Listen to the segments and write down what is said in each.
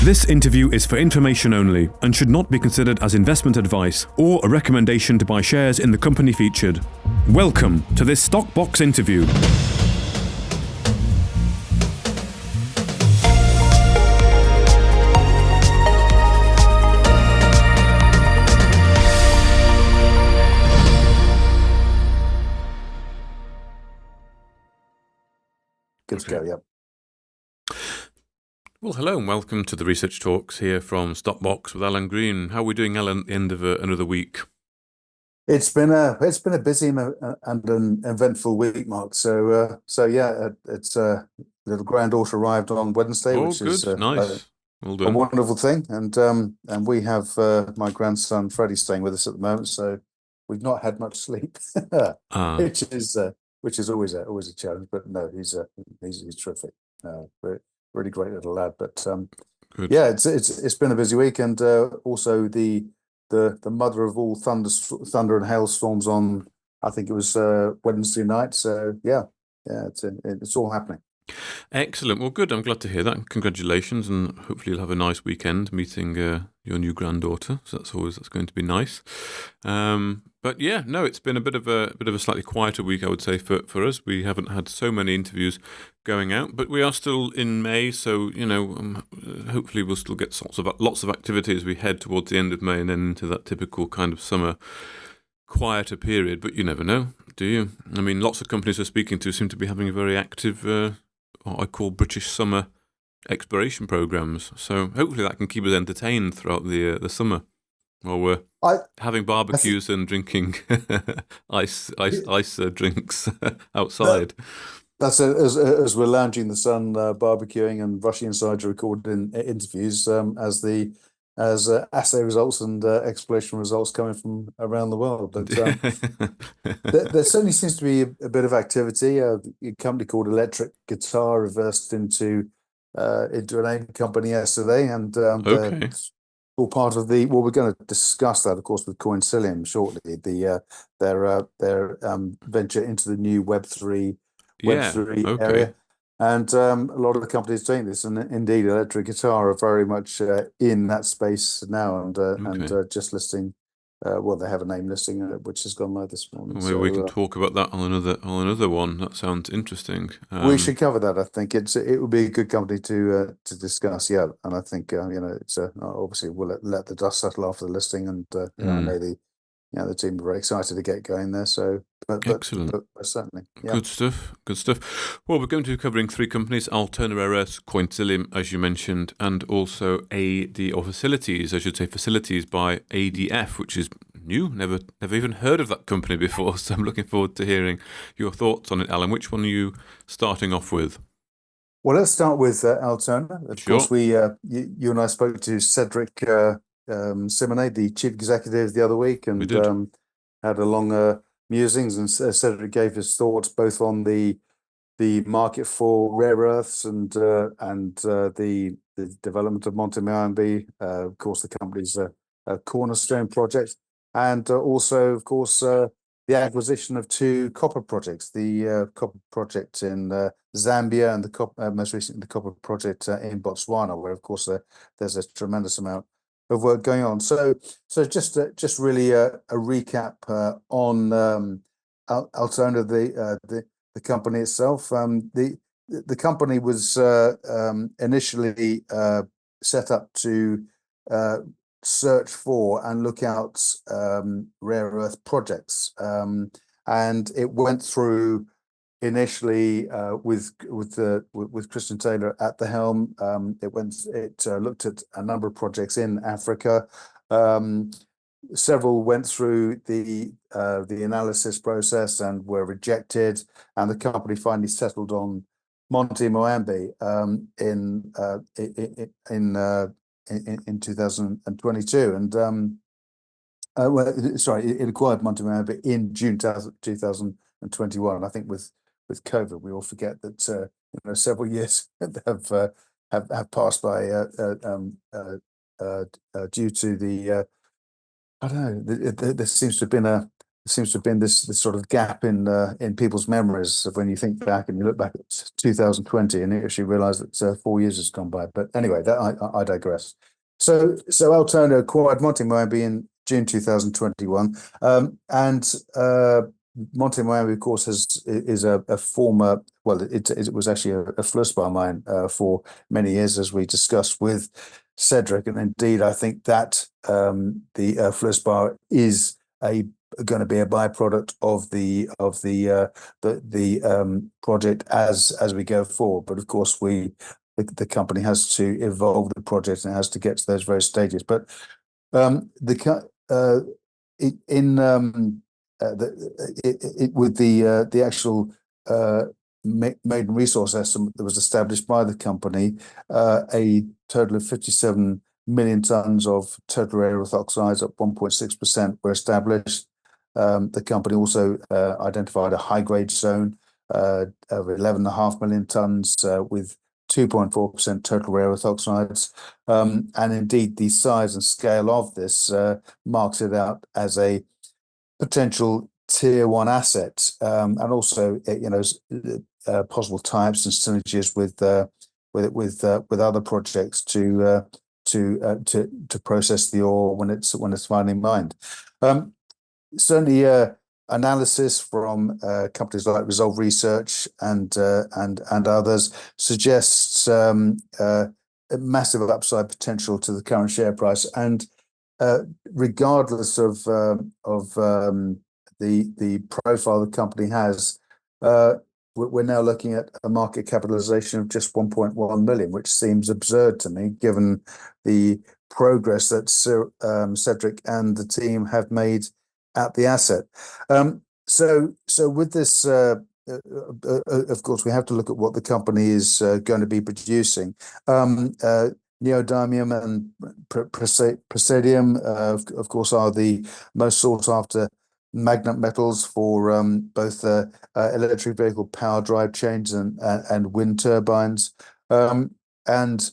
This interview is for information only and should not be considered as investment advice or a recommendation to buy shares in the company featured. Welcome to this Stock Box interview. Good to go, yep. Well, hello and welcome to the Research Talks here from Stockbox with Alan Green. How are we doing, Alan, at the end of another week? It's been a busy and an eventful week, Mark. So yeah, it's little granddaughter arrived on Wednesday, which good. is Nice. Well done. a wonderful thing. And we have my grandson Freddie staying with us at the moment, so we've not had much sleep, which is always a challenge. But no, he's terrific. Really great little lad. But Good. yeah, it's been a busy week, and also the mother of all thunder and hailstorms on, I think it was Wednesday night. So yeah, it's all happening. Excellent. Well, good. I'm glad to hear that. Congratulations, and hopefully you'll have a nice weekend meeting your new granddaughter. So that's going to be nice. But yeah, no, it's been a bit of a slightly quieter week, I would say, for us. We haven't had so many interviews going out, but we are still in May, so hopefully we'll still get lots of activity as we head towards the end of May and then into that typical kind of summer quieter period. But you never know, do you? I mean, lots of companies we're speaking to seem to be having a very active, what I call British summer exploration programs. So hopefully that can keep us entertained throughout the summer while we're having barbecues and drinking ice drinks outside. That's as we're lounging in the sun, barbecuing and rushing inside to record interviews as assay results and exploration results coming from around the world. But there certainly seems to be a bit of activity. A company called Electric Guitar reversed into an AIM company yesterday, and Okay. all part of we're going to discuss that, of course, with Coinsilium shortly. Their venture into the new Web3 area. And a lot of the companies doing this, and indeed, Electric Guitar are very much in that space now, and just listing. They have a name listing which has gone live this morning. Well, maybe we can talk about that on another one. That sounds interesting. We should cover that. I think it would be a good company to discuss. Yeah, and I think it's obviously we'll let the dust settle after the listing, and I know the team are very excited to get going there. So, excellent. But certainly, yeah. Good stuff. Well, we're going to be covering three companies: Altona Rare Earths, Coinsilium, as you mentioned, and also Facilities by ADF, which is new. Never even heard of that company before. So I'm looking forward to hearing your thoughts on it, Alan. Which one are you starting off with? Well, let's start with Altona. Of course, you and I spoke to Cedric Simone, the chief executive, the other week, and had a long musings. And Cedric gave his thoughts both on the market for rare earths and the development of Monte Moambe, of course, the company's cornerstone project, and also, of course, the acquisition of two copper projects: the copper project in Zambia and most recently the copper project in Botswana, where, of course, there's a tremendous amount of work going on. So just really a recap on Altona, the company itself. The company was initially set up to search for and look out rare earth projects, and it went through initially with Christian Taylor at the helm. It looked at a number of projects in Africa. Several went through the analysis process and were rejected, and the company finally settled on Monte Moambe in 2022, and it acquired Monte Moambe in June 2021. I think with COVID, we all forget that several years have passed by due to the I don't know. There seems to have been seems to have been this sort of gap in people's memories of when you think back and you look back at 2020 and you actually realise that 4 years has gone by. But anyway, that I digress. So Altona acquired Monte Miami in June 2021, and Monte Miami, of course, is a former. Well, it was actually a fluorspar mine for many years, as we discussed with Cedric, and indeed, I think that the fluorspar is going to be a byproduct of the project as we go forward. But of course, the company has to evolve the project and has to get to those various stages. But with the actual maiden resource estimate that was established by the company, a total of 57 million tons of total rare earth oxides at 1.6% were established. The company also identified a high-grade zone of 11.5 million tons with 2.4% total rare earth oxides. And indeed, the size and scale of this marks it out as a potential tier one asset, and also possible types and synergies with other projects to process the ore when it's finally mined. Certainly, analysis from companies like Resolve Research and others suggests a massive upside potential to the current share price, and regardless of the profile the company has, we're now looking at a market capitalization of just 1.1 million, which seems absurd to me, given the progress that Cedric and the team have made at the asset. So with this, of course, we have to look at what the company is going to be producing. Neodymium and praseodymium, of course, are the most sought after magnet metals for both electric vehicle power drive chains and wind turbines. And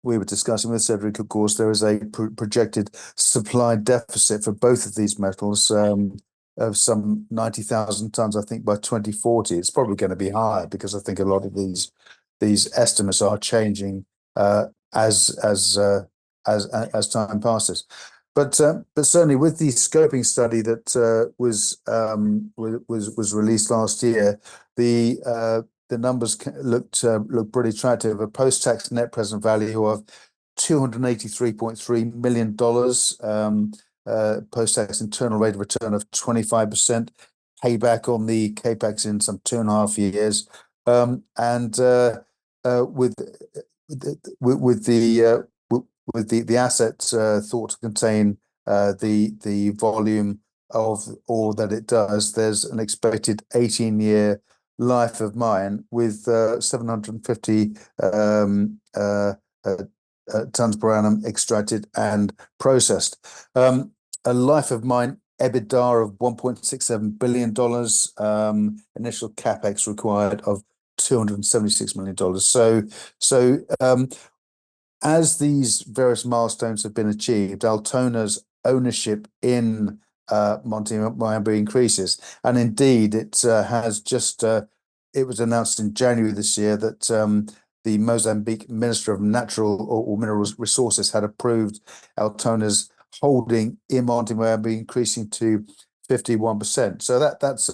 we were discussing with Cedric, of course, there is a projected supply deficit for both of these metals of some 90,000 tons, I think, by 2040. It's probably going to be higher because I think a lot of these estimates are changing as time passes. But certainly with the scoping study that was released last year, the numbers look pretty attractive. A post-tax net present value of $283.3 million, post-tax internal rate of return of 25%, payback on the capex in some 2.5 years, and with the assets thought to contain the volume of ore that it does, there's an expected 18-year life of mine with 750 tons per annum extracted and processed. A life of mine EBITDA of $1.67 billion, initial capex required of $276 million. So as these various milestones have been achieved, Altona's ownership in Monte Miami increases, and indeed it has just it was announced in January this year that the Mozambique Minister of Natural or Mineral Resources had approved Altona's holding in Monte Miami increasing to 51%. So that's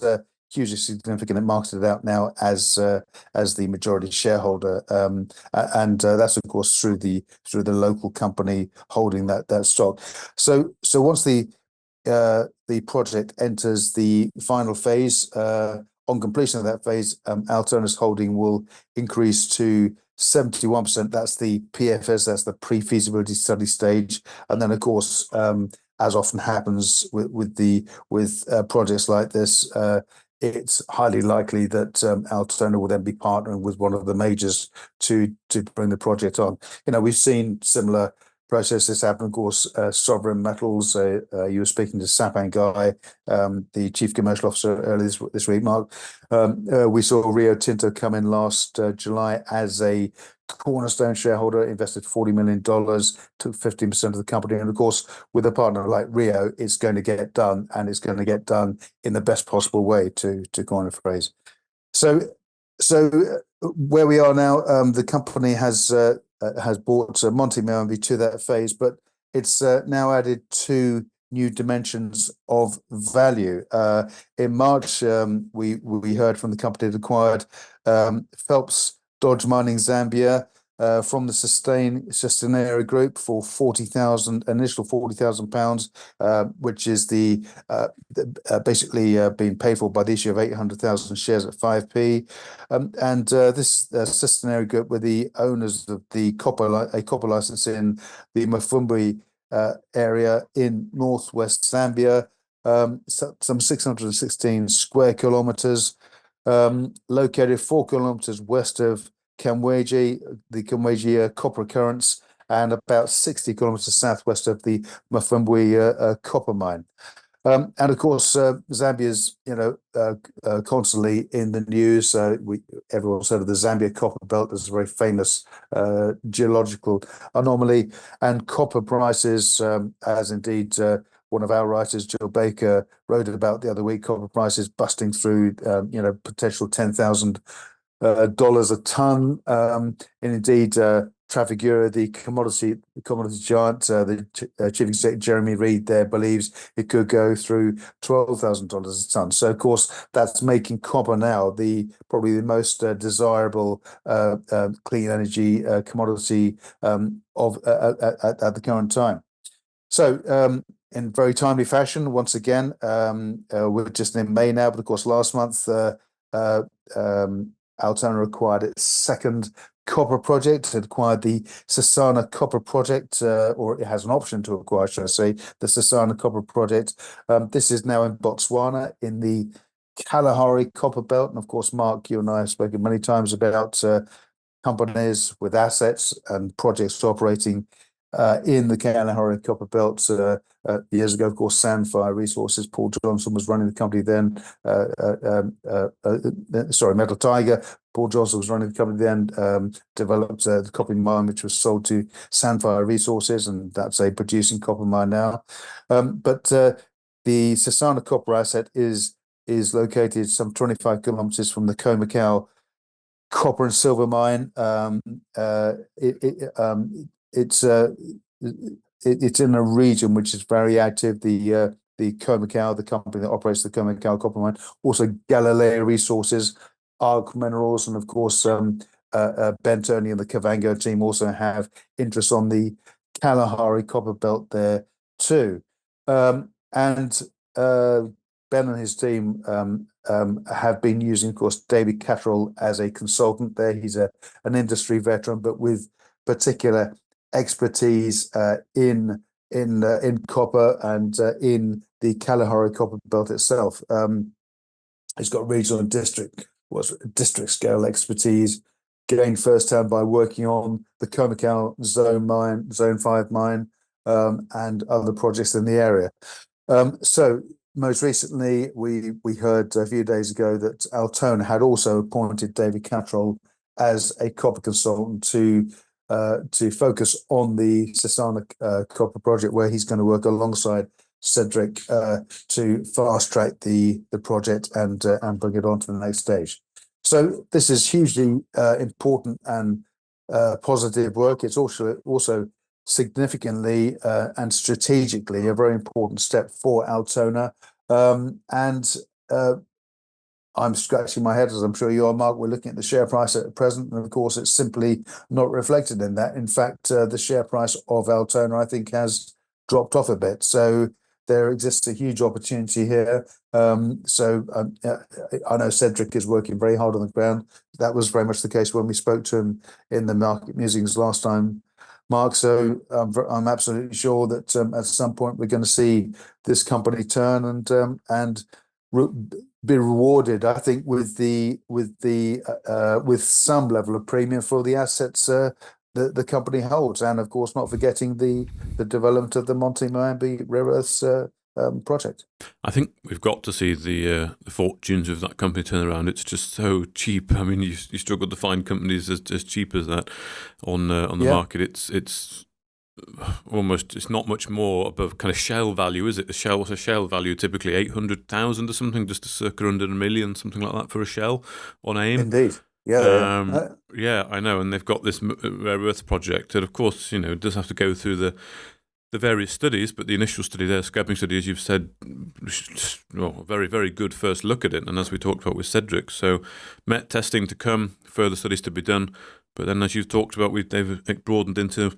hugely significant. It marks it out now as the majority shareholder, and that's of course through the local company holding that stock. So once the project enters the final phase, on completion of that phase, Altona's holding will increase to 71%. That's the PFS, that's the pre-feasibility study stage, and then of course, as often happens with projects like this, it's highly likely that Altona will then be partnering with one of the majors to bring the project on. We've seen similar process this happened. Of course, Sovereign Metals, you were speaking to Sapan Guy, the Chief Commercial Officer earlier this week, Mark. We saw Rio Tinto come in last July as a cornerstone shareholder, invested $40 million, took 15% of the company. And of course, with a partner like Rio, it's going to get done, and it's going to get done in the best possible way, to coin a phrase. So where we are now, the company has bought Monte Moembe to that phase, but it's now added two new dimensions of value. In March, we heard from the company that acquired Phelps Dodge Mining Zambia from the Sustainera Group for initial £40,000, which is basically being paid for by the issue of 800,000 shares at 5p. This Sustainera Group were the owners of a copper license in the Mafumbi area in northwest Zambia, some 616 square kilometers, located 4 kilometers west of Kamweji, the Kamweji copper currents, and about 60 kilometers southwest of the Mafumbi copper mine. And of course, Zambia's, constantly in the news. Everyone's heard of the Zambia Copper Belt as a very famous geological anomaly, and copper prices, as indeed one of our writers, Jill Baker, wrote about the other week, copper prices busting through, potential $10,000 a ton. And indeed, Trafigura, the commodity giant, the chief executive Jeremy Reed there believes it could go through $12,000 a ton. So of course, that's making copper now probably the most desirable clean energy commodity at the current time. So in very timely fashion, once again, we're just in May now, but of course last month Altona acquired its second copper project. It acquired the Sasana copper project, or it has an option to acquire, should I say, the Sasana copper project. This is now in Botswana in the Kalahari copper belt. And of course, Mark, you and I have spoken many times about companies with assets and projects operating in the Kalahari copper belt. Years ago, of course, Sandfire Resources, Paul Johnson was running the company then. Metal Tiger, Paul Johnson was running the company then, developed the copper mine, which was sold to Sandfire Resources, and that's a producing copper mine now. But the Sasana copper asset is located some 25 kilometers from the Khoemacau copper and silver mine. It's in a region which is very active. The Khoemacau, the company that operates the Khoemacau copper mine, also Galileo Resources, Arc Minerals, and of course Bentoni and the Kavango team also have interest on the Kalahari copper belt there too. And Ben and his team have been using, of course, David Catterall as a consultant there. He's an industry veteran, but with particular expertise in copper and in the Kalahari copper belt itself. He's got regional and district scale expertise, gained firsthand by working on the Khoemacau Zone 5 mine, and other projects in the area. So most recently, we heard a few days ago that Altona had also appointed David Catterall as a copper consultant to focus on the Sasana copper project, where he's going to work alongside Cedric to fast track the project and bring it on to the next stage. So this is hugely important and positive work. It's also significantly and strategically a very important step for Altona. And I'm scratching my head, as I'm sure you are, Mark. We're looking at the share price at present, and of course, it's simply not reflected in that. In fact, the share price of Altona, I think, has dropped off a bit. So there exists a huge opportunity here. I know Cedric is working very hard on the ground. That was very much the case when we spoke to him in the market musings last time, Mark. So I'm absolutely sure that at some point we're going to see this company turn and be rewarded, I think, with some level of premium for the assets that the company holds, and of course not forgetting the development of the Monte Moambe rare earths project. I think we've got to see the fortunes of that company turn around. It's just so cheap. I mean, you struggle to find companies as cheap as that on the market. It's almost, it's not much more above kind of Shell value, is it? What's a Shell value? Typically 800,000 or something, just a circa under $1 million, something like that for a Shell on AIM. Indeed. Yeah. Yeah, I know. And they've got this rare earth project that, of course, it does have to go through the various studies, but the initial study there, scrapping study, as you've said, a very, very good first look at it. And as we talked about with Cedric, so met testing to come, further studies to be done. But then, as you've talked about, they've broadened into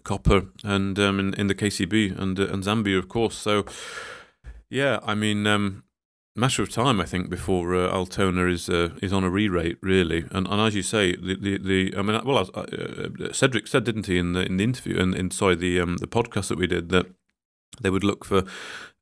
copper and in the KCB and Zambia, of course. So, yeah, I mean, matter of time, I think, before Altona is on a re-rate, really. And as you say, Cedric said, didn't he, in the interview and the podcast that we did, that they would look for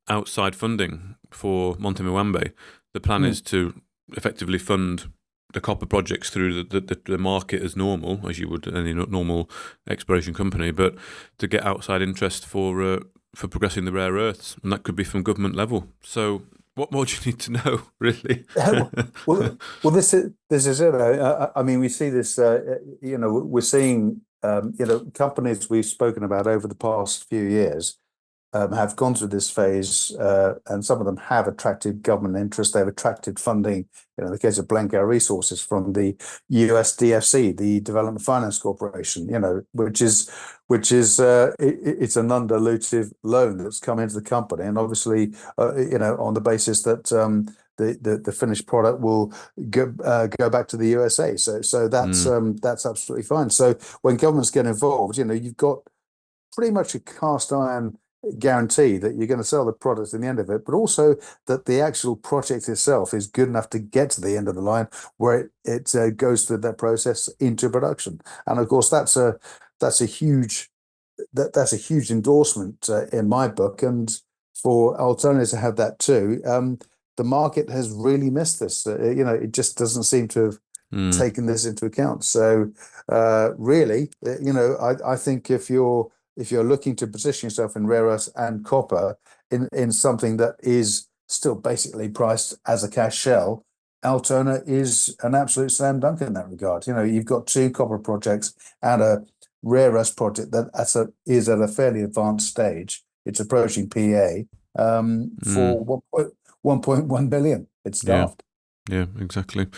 outside funding for Monte Moambe. The plan is to effectively fund the copper projects through the market as normal, as you would any normal exploration company, but to get outside interest for progressing the rare earths, and that could be from government level. So, what more do you need to know, really? well, this is it. I mean, we see this. We're seeing companies we've spoken about over the past few years have gone through this phase, and some of them have attracted government interest. They've attracted funding. In the case of Blanco Resources from the US DFC, the Development Finance Corporation. Which is it's an undilutive loan that's come into the company, and obviously, on the basis that the finished product will go back to the USA. So that's absolutely fine. So when governments get involved, you've got pretty much a cast iron guarantee that you're going to sell the product in the end of it, but also that the actual project itself is good enough to get to the end of the line where it goes through that process into production. And of course, that's a huge endorsement in my book, and for Altona to have that too. The market has really missed this. It just doesn't seem to have taken this into account. So really, I think if you're looking to position yourself in rare earths and copper in something that is still basically priced as a cash shell, Altona is an absolute slam dunk in that regard. You've got 2 copper projects and a rare earths project that is at a fairly advanced stage. It's approaching PA for 1.1 billion. It's daft. Yeah, exactly.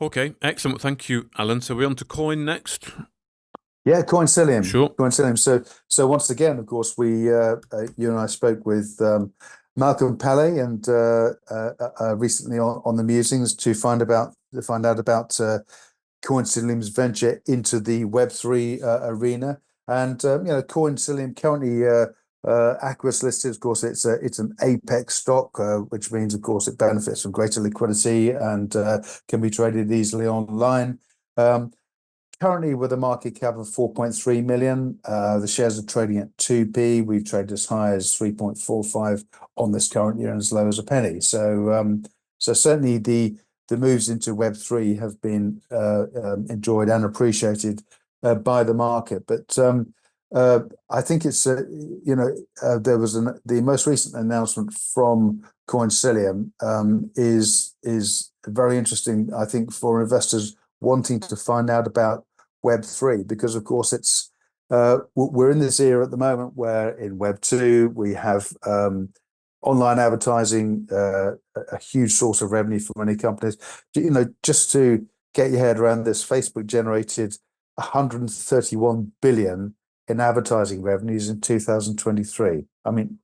Okay, excellent. Thank you, Alan. So we're on to coin next. Yeah, Coinsilium. Sure. Coinsilium. So once again, of course, we you and I spoke with Malcolm Pele and recently on the musings to find out about Coinsilium's venture into the Web3 arena. And Coinsilium currently Aquis listed. Of course, it's an Apex stock, which means, of course, it benefits from greater liquidity and can be traded easily online. Currently, with a market cap of 4.3 million, the shares are trading at 2p. We've traded as high as 3.45 on this current year and as low as a penny. So certainly the moves into Web3 have been enjoyed and appreciated by the market. But I think it's there was the most recent announcement from Coinsilium is very interesting, I think, for investors wanting to find out about Web3, because of course we're in this era at the moment where in Web2 we have online advertising, a huge source of revenue for many companies. Just to get your head around this, Facebook generated 131 billion in advertising revenues in 2023. I mean,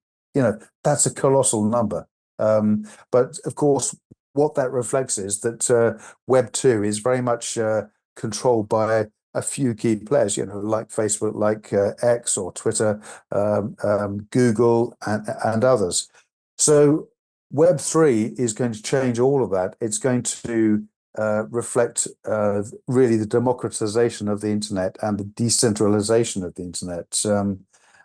that's a colossal number. But of course, what that reflects is that Web2 is very much controlled by a few key players, like Facebook, like X or Twitter, Google, and others. So Web3 is going to change all of that. It's going to reflect really the democratization of the internet and the decentralization of the internet.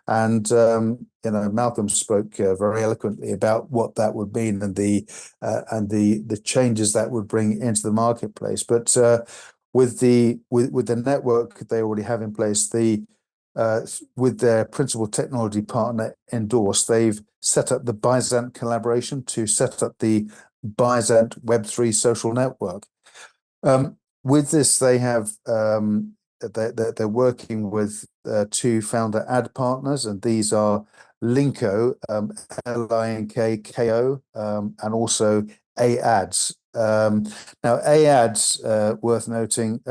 Malcolm spoke very eloquently about what that would mean and the changes that would bring into the marketplace. But with the network they already have in place, with their principal technology partner endorsed, they've set up the Byzant collaboration to set up the Byzant Web3 social network. With this, they have they're working with two founder ad partners, and these are Linko, Linko, and also AADS. Now, AADS, worth noting.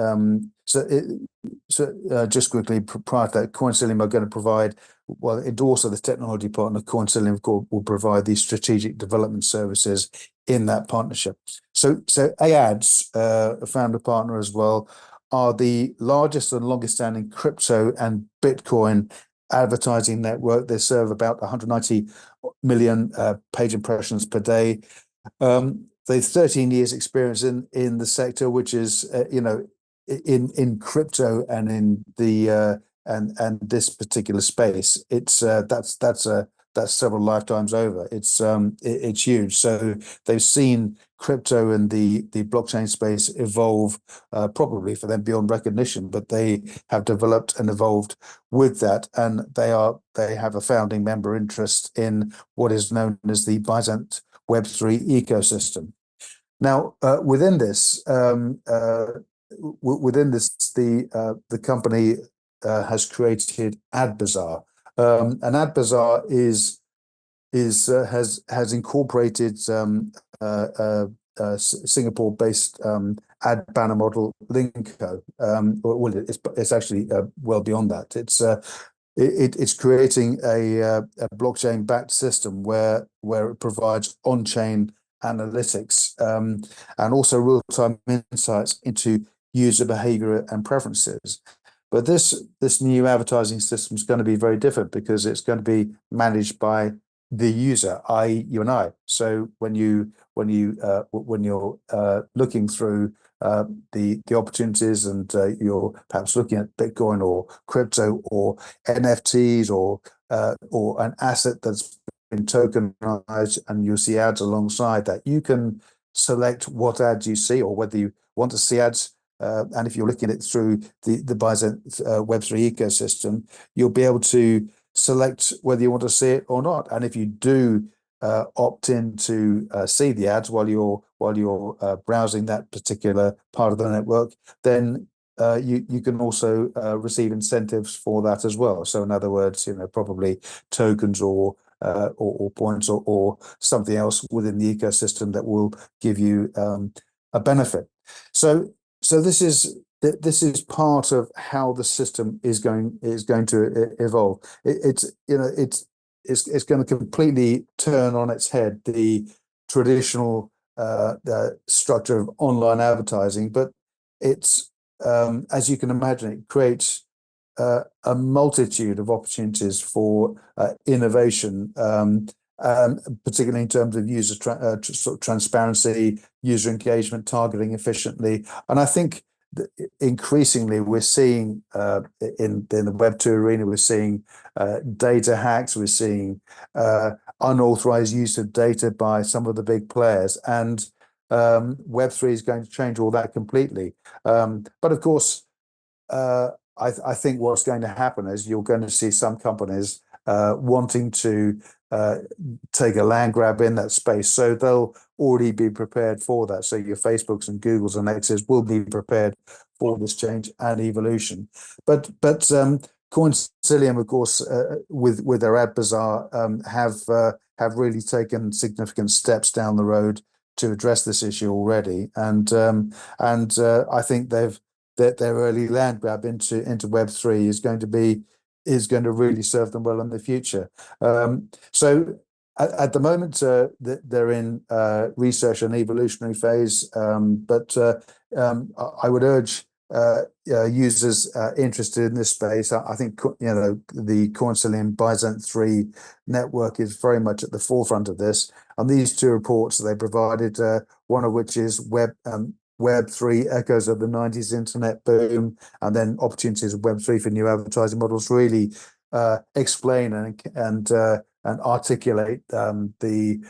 Just quickly, prior to that, Coinsilium are going to provide, well, it also the technology partner, Coinsilium will provide these strategic development services in that partnership. So AADS, a founder partner as well, are the largest and longest standing crypto and Bitcoin advertising network. They serve about 190 million page impressions per day. They've 13 years experience in the sector, which is in crypto and in the and this particular space. It's that's several lifetimes over. It's huge. So they've seen crypto and the blockchain space evolve, probably for them beyond recognition, but they have developed and evolved with that, and they have a founding member interest in what is known as the Byzant Web3 ecosystem. Now, within this, the company has created AdBazaar. And AdBazaar has incorporated Singapore-based ad banner model Linko. Well, it's actually well beyond that. It's creating a blockchain-backed system where it provides on-chain analytics and also real-time insights into user behavior and preferences. But this new advertising system is going to be very different because it's going to be managed by the user, i.e., you and I. So when you're looking through the opportunities, and you're perhaps looking at Bitcoin or crypto or NFTs or an asset that's been tokenized, and you'll see ads alongside that, you can select what ads you see or whether you want to see ads. And if you're looking at it through the Byzant Web3 ecosystem, you'll be able to select whether you want to see it or not. And if you do opt in to see the ads while you're browsing that particular part of the network, then you can also receive incentives for that as well. So in other words, probably tokens or points or something else within the ecosystem that will give you a benefit. So this is part of how the system is going to evolve. It's going to completely turn on its head the traditional structure of online advertising, but it's as you can imagine, it creates a multitude of opportunities for innovation, particularly in terms of user sort of transparency, user engagement, targeting efficiently. And I think that increasingly we're seeing in the Web2 arena, we're seeing data hacks, we're seeing unauthorized use of data by some of the big players, and Web3 is going to change all that completely. But of course, I think what's going to happen is you're going to see some companies wanting to take a land grab in that space. So they'll already be prepared for that. So your Facebooks and Googles and X's will be prepared for this change and evolution. But Coinsilium, of course, with their AdBazaar, have really taken significant steps down the road to address this issue already. And I think their early land grab into Web3 is going to really serve them well in the future. So at the moment, they're in research and evolutionary phase, but I would urge users interested in this space. I think the Coinsilium Byzant 3 network is very much at the forefront of this. And these two reports they provided, one of which is Web3 echoes of the 90s internet boom, and then opportunities of Web3 for new advertising models, really explain and articulate the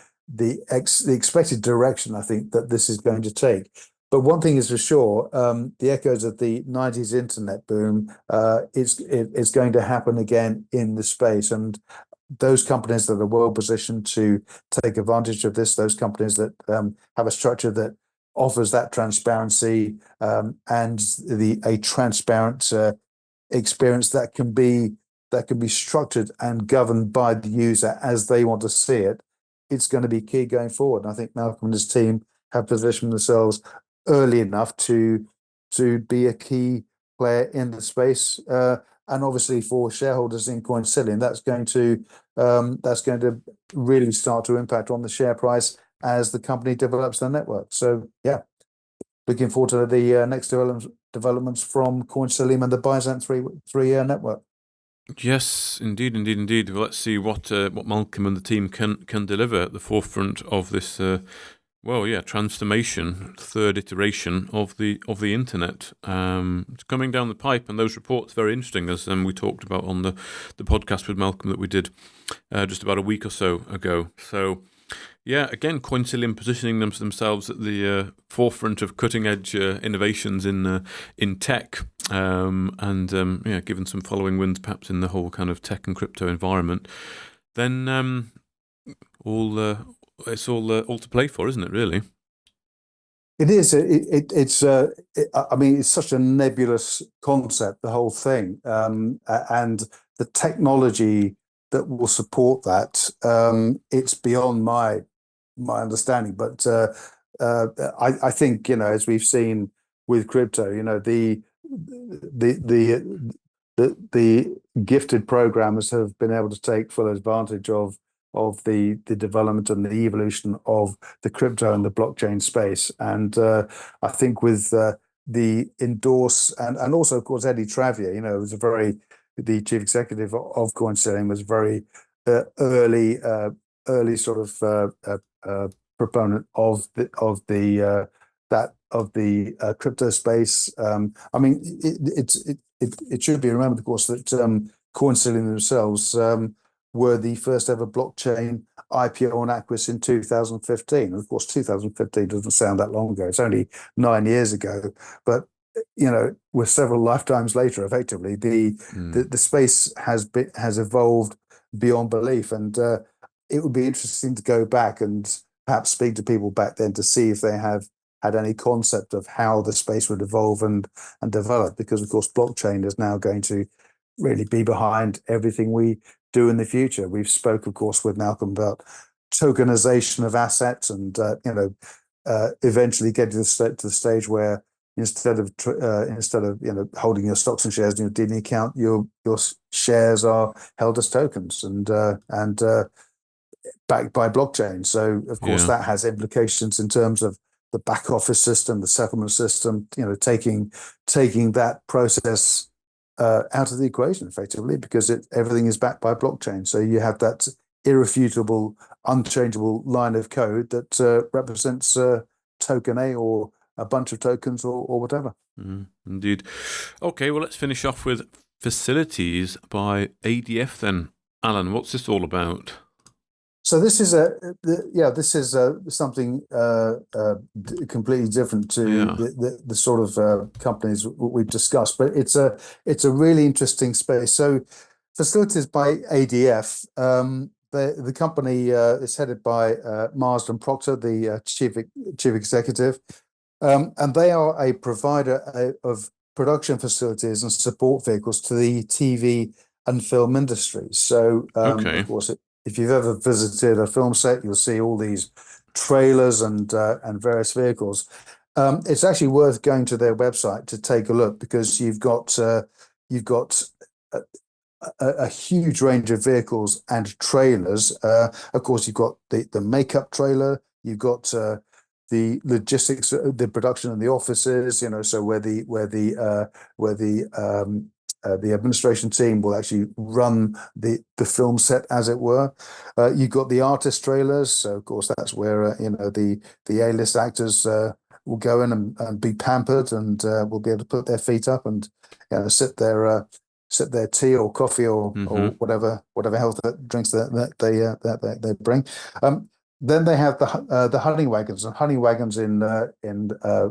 expected direction I think that this is going to take. but one thing is for sure, the echoes of the 90s internet boom, it's going to happen again in the space. And those companies that are well positioned to take advantage of this, those companies that have a structure that offers that transparency and a transparent experience that can be structured and governed by the user as they want to see it, it's going to be key going forward. And I think Malcolm and his team have positioned themselves early enough to be a key player in the space. And obviously for shareholders in Coinsilium, that's going to really start to impact on the share price as the company develops their network. So yeah, looking forward to the next developments from Coinsilium and the By Adf 3 network. Yes, indeed. Well, let's see what Malcolm and the team can deliver at the forefront of this. Transformation, third iteration of the internet. It's coming down the pipe, and those reports very interesting, as we talked about on the podcast with Malcolm that we did just about a week or so ago. So, yeah, again, Coinsilium positioning themselves at the forefront of cutting edge innovations in tech, given some following winds perhaps in the whole kind of tech and crypto environment. Then it's all to play for, isn't it? Really, it is. I mean, it's such a nebulous concept, the whole thing, and the technology that will support that. It's beyond my understanding, but I think, as we've seen with crypto, the gifted programmers have been able to take full advantage of the development and the evolution of the crypto and the blockchain space. And I think with the endorse and also, of course, Eddie Travier, was the chief executive of Coinsilium, was very early sort of proponent of the crypto space. I mean, it should be remembered, of course, that Coinsilium themselves were the first ever blockchain IPO on Aquis in 2015. And of course, 2015 doesn't sound that long ago. It's only 9 years ago, but we're several lifetimes later. Effectively, the space has evolved beyond belief, and it would be interesting to go back and perhaps speak to people back then to see if they have had any concept of how the space would evolve and develop, because of course blockchain is now going to really be behind everything we do in the future. We've spoke, of course, with Malcolm about tokenization of assets, and eventually get to the stage where instead of holding your stocks and shares in your dealing account, your shares are held as tokens and backed by blockchain. So of course that has implications in terms of the back office system, the settlement system, taking that process out of the equation effectively, because everything is backed by blockchain. So you have that irrefutable, unchangeable line of code that represents token A or a bunch of tokens or whatever. Indeed. Okay, well, let's finish off with facilities by ADF then. Alan, what's this all about? So this is something completely different to the sort of companies we've discussed, but it's a really interesting space. So facilities by ADF, the company is headed by Marsden Proctor, the chief executive, and they are a provider of production facilities and support vehicles to the TV and film industries. So of course, if you've ever visited a film set, you'll see all these trailers and various vehicles. It's actually worth going to their website to take a look, because you've got a huge range of vehicles and trailers. Of course, you've got the makeup trailer. You've got the logistics, the production in the offices. So where the administration team will actually run the film set, as it were. You've got the artist trailers. So of course, that's where the A-list actors will go in and be pampered, and will be able to put their feet up and sip their tea or coffee or whatever health drinks that they bring. Then they have the honey wagons, and honey wagons in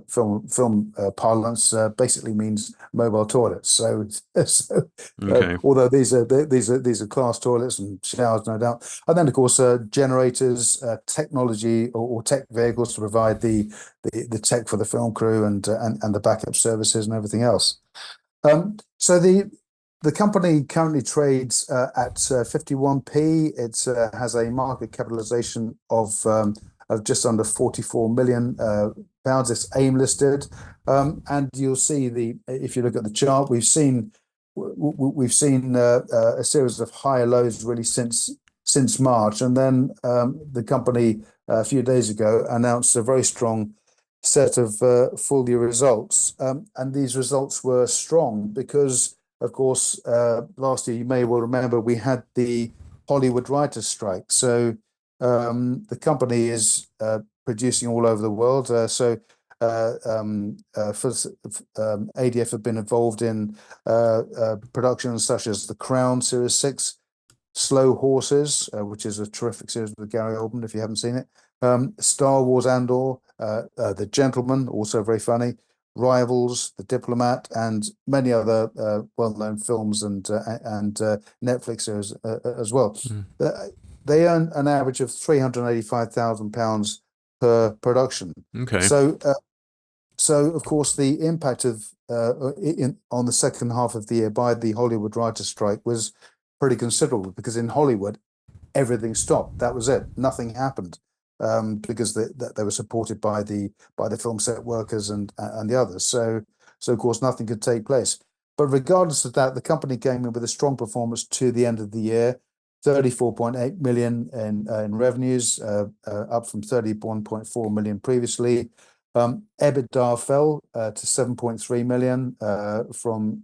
film parlance basically means mobile toilets. Okay. Although these are class toilets and showers, no doubt, and then of course generators, technology or tech vehicles to provide the tech for the film crew and the backup services and everything else. So the company currently trades at 51p. It has a market capitalization of just under 44 million pounds. It's AIM listed, and you'll see if you look at the chart, we've seen a series of higher lows really since March, and then the company a few days ago announced a very strong set of full year results, and these results were strong because, of course, last year you may well remember we had the Hollywood writers' strike. So the company is producing all over the world. ADF have been involved in productions such as The Crown Series 6, Slow Horses, which is a terrific series with Gary Oldman, if you haven't seen it. Star Wars Andor, The Gentleman, also very funny. Rivals, The Diplomat, and many other well-known films and Netflix series as well. They earn an average of £385,000 per production. Okay. So of course the impact of on the second half of the year by the Hollywood writers' strike was pretty considerable, because in Hollywood everything stopped. That was it. Nothing happened. Because they were supported by the film set workers and the others. So of course nothing could take place. But regardless of that, the company came in with a strong performance to the end of the year, 34.8 million in revenues, up from 31.4 million previously. EBITDA fell to 7.3 million from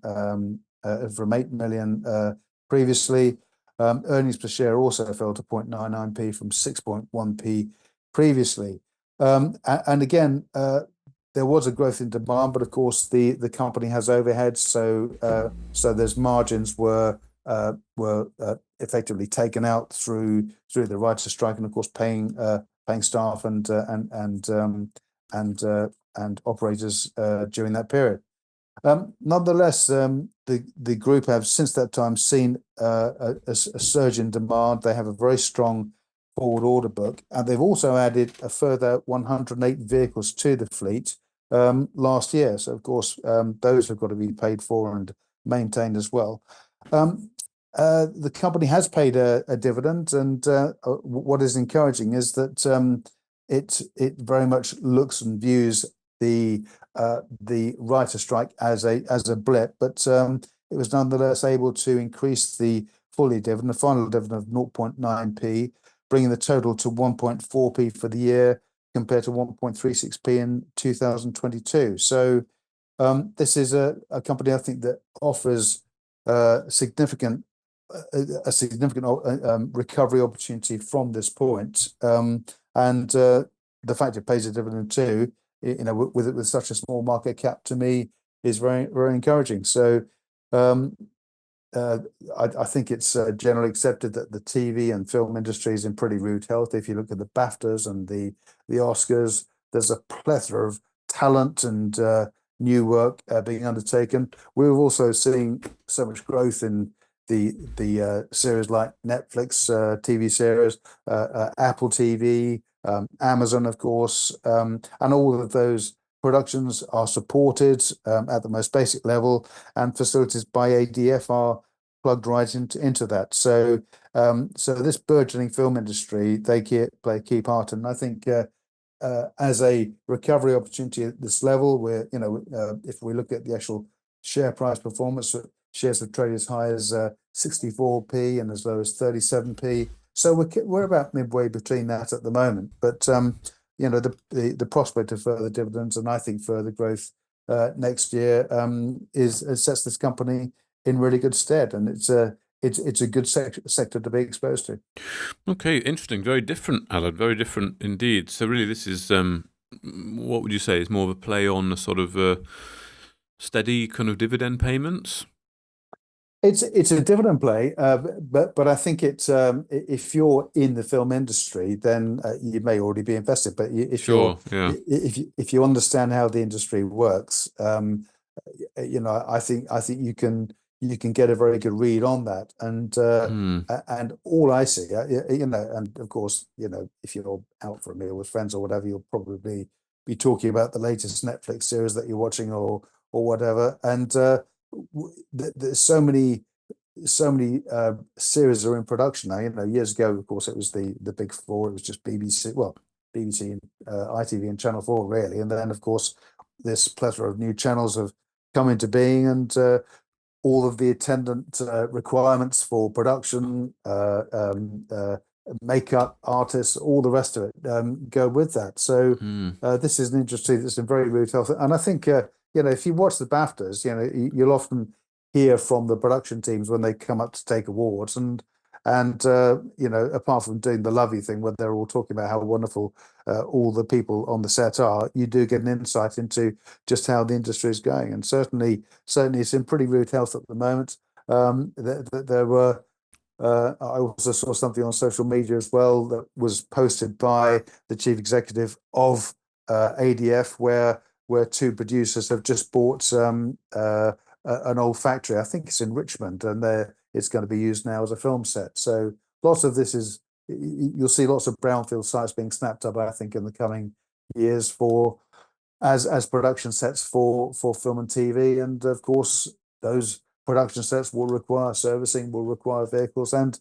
8 million previously. Earnings per share also fell to 0.99p from 6.1p previously. And again, there was a growth in demand, but of course the company has overheads, so those margins were effectively taken out through the writers' strike, and of course paying staff and operators during that period. Nonetheless, the group have since that time seen a surge in demand. They have a very strong forward order book, and they've also added a further 108 vehicles to the fleet last year. So of course, those have got to be paid for and maintained as well. The company has paid a dividend, and what is encouraging is that it very much looks and views the writer strike as a blip, but it was nonetheless able to increase the fully dividend, the final dividend of 0.9p, bringing the total to 1.4p for the year compared to 1.36p in 2022. So this is a company, I think, that offers a significant recovery opportunity from this point, and the fact it pays a dividend too, with such a small market cap, to me is very, very encouraging. So I think it's generally accepted that the TV and film industry is in pretty rude health. If you look at the BAFTAs and the Oscars, there's a plethora of talent and new work being undertaken. We're also seeing so much growth in the series like Netflix TV series, Apple TV, Amazon, of course, and all of those productions are supported at the most basic level, and facilities by ADF are plugged right into that. So this burgeoning film industry, they play a key part, and I think as a recovery opportunity at this level, where if we look at the actual share price performance, shares have traded as high as 64p and as low as 37p. So we're about midway between that at the moment. But the prospect of further dividends, and I think further growth next year, sets this company in really good stead, and it's a good sector to be exposed to. Okay, interesting. Very different, Alan. Very different indeed. So really, this is what would you say is more of a play on a sort of steady kind of dividend payments? It's a dividend play, but I think it's if you're in the film industry, then you may already be invested. But Sure, yeah. if you understand how the industry works, I think you can get a very good read on that. And all I see, and of course, if you're out for a meal with friends or whatever, you'll probably be talking about the latest Netflix series that you're watching or whatever. And there's so many series are in production now. Years ago, of course, it was the big four. It was just BBC, and ITV and Channel 4 really, and then of course this plethora of new channels have come into being, and all of the attendant requirements for production, makeup artists, all the rest of it go with that. So this is an industry that's in very rude health, and I think if you watch the BAFTAs, you'll often hear from the production teams when they come up to take awards, and apart from doing the lovely thing where they're all talking about how wonderful all the people on the set are, you do get an insight into just how the industry is going. And certainly it's in pretty rude health at the moment. There were I also saw something on social media as well that was posted by the chief executive of ADF, where two producers have just bought an old factory. I think it's in Richmond, and it's going to be used now as a film set. So lots of this you'll see lots of brownfield sites being snapped up, I think, in the coming years as production sets for film and TV. And of course, those production sets will require servicing, will require vehicles. And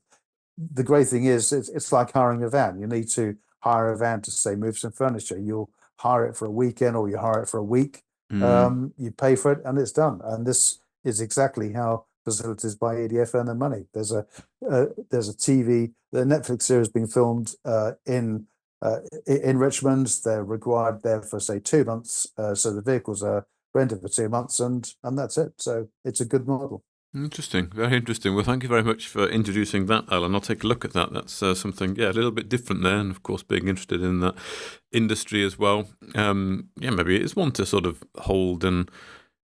the great thing is, it's like hiring a van. You need to hire a van to, say, move some furniture. You'll hire it for a weekend or you hire it for a week. You pay for it and it's done. And this is exactly how Facilities by ADF earn their money. There's a TV, the Netflix series being filmed in Richmond. They're required there for, say, 2 months. So the vehicles are rented for 2 months, and that's it. So it's a good model. Interesting, very interesting. Well, thank you very much for introducing that, Alan. I'll take a look at that. That's something, a little bit different there, and of course, being interested in that industry as well. Maybe it's one to sort of hold and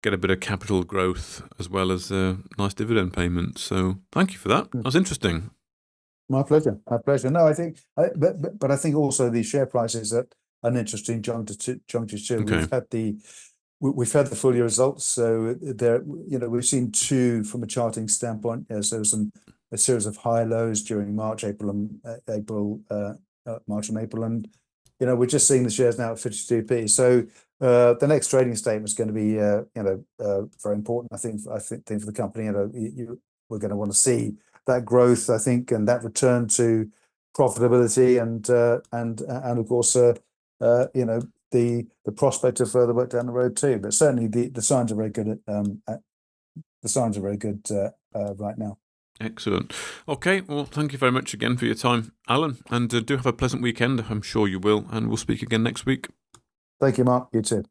get a bit of capital growth as well as nice dividend payments. So, thank you for that. That was interesting. My pleasure. My pleasure. No, I think, but I think also the share price is at an interesting juncture too. Okay. We've had the full year results, so there, we've seen two from a charting standpoint. So a series of high lows during March and April, and we're just seeing the shares now at 52p. So the next trading statement is going to be very important. I think for the company, we're going to want to see that growth, I think, and that return to profitability, and of course, the prospect of further work down the road too. But certainly the signs are very good right now. Excellent. Okay, well, thank you very much again for your time, Alan, and do have a pleasant weekend. I'm sure you will, and we'll speak again next week. Thank you, Mark. You too.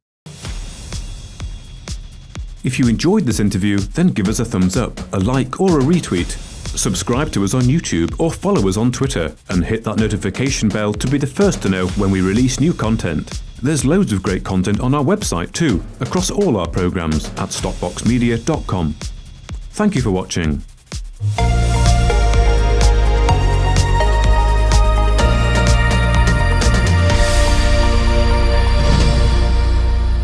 If you enjoyed this interview, then give us a thumbs up, a like, or a retweet. Subscribe to us on YouTube or follow us on Twitter, and hit that notification bell to be the first to know when we release new content. There's loads of great content on our website too, across all our programmes at stopboxmedia.com. Thank you for watching.